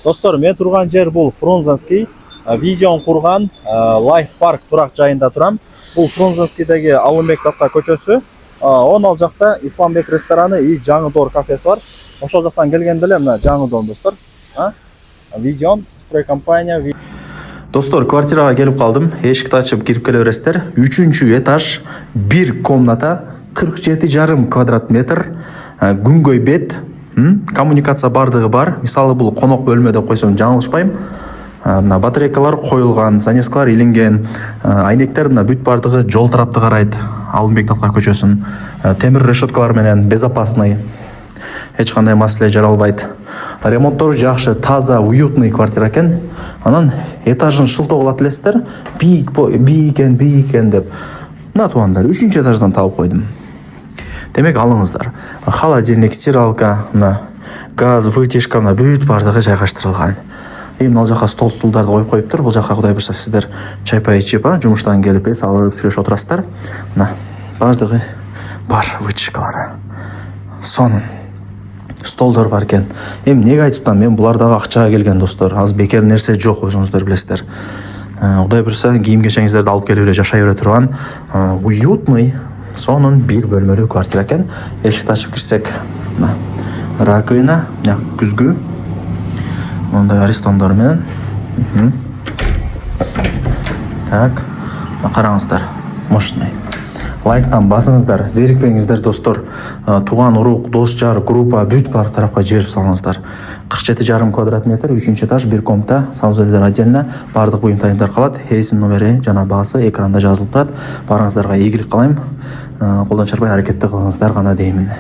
Достор, мен тұрған жер бұл Фрунзенский. Видеон құрған Life Park тұрақ жайында тұрам. Бұл Фрунзенскийдегі Алымбек Татқа көшесі. Он ал жақта Исламбек рестораны и Жаңыдор кафесі бар. Ошол жақтан келгенделе мына Жаңыдор достор. Видеон, стройкомпания. Достор, квартираға келіп қалдым. Ешікті ашып кіріп келе бересіздер. 3-ші этаж, 1 комната, 47,5 квадрат метр, күнгөй бет, коммуникация бардығы бар. Мисалы бұл қонақ бөлмеде қойсам жаңылышпайым. Мына батарейкалар қойылған, занескалар иленген, айнектер мына бүт бардығы жол тарапты қарайды. Алымбек Татқа көшесін. Темір решеткалар менен безопасный. Ешқандай маселе жаралбайды. Ремонттор жақсы, таза, уютный квартира екен. Анан этажын шылтоо кылат элесиздер. Бийикен деп. Мына туугандар 3-ші этаждан тауып койдум. Демек алыңыздар. Холодильник, стиралка, мына газ, вытяжка, мына бүт бардығы жайгаштырылган. Мына жаққа стол-стулдарды қойып қойыптыр. Бұл жаққа құдай бұйырса сіздер чай-пай ішіп, жұмыштан келіп алып сүреш отырасыздар. Мына бардығы бар вытяжкалары. Сонун столдар бар екен. Неге айтыптан мен бұлардағы ақшаға келген достар. Аз бекер нәрсе жоқ, өзіңіздер білесіздер. Құдай бұйырса киім-кешегіңіздерді алып келіп жашай бере тұрған уютный, сонун бір бөлмелі квартира екен. Ешікті ашып кірсек, раковина, күзгі, ондай аристондар менен. Так, қараңыздар, мощный. Лайктан басыңыздар, зерікпеңіздер достор. Туған урук, дос жар, группа, бүт бар тарапқа жіберіп салыңыздар. 47,5 квадрат метр, 3-ші этаж, 1 комната, санузелдер отдельно, бардық бұйым тайымдар қалады. Хейсин номері, жана бағасы экранда жазылып тұрады. Барыңыздарға игілік қалайым. Қолдан шарпай әрекетті қылыңыздар ғана деймін.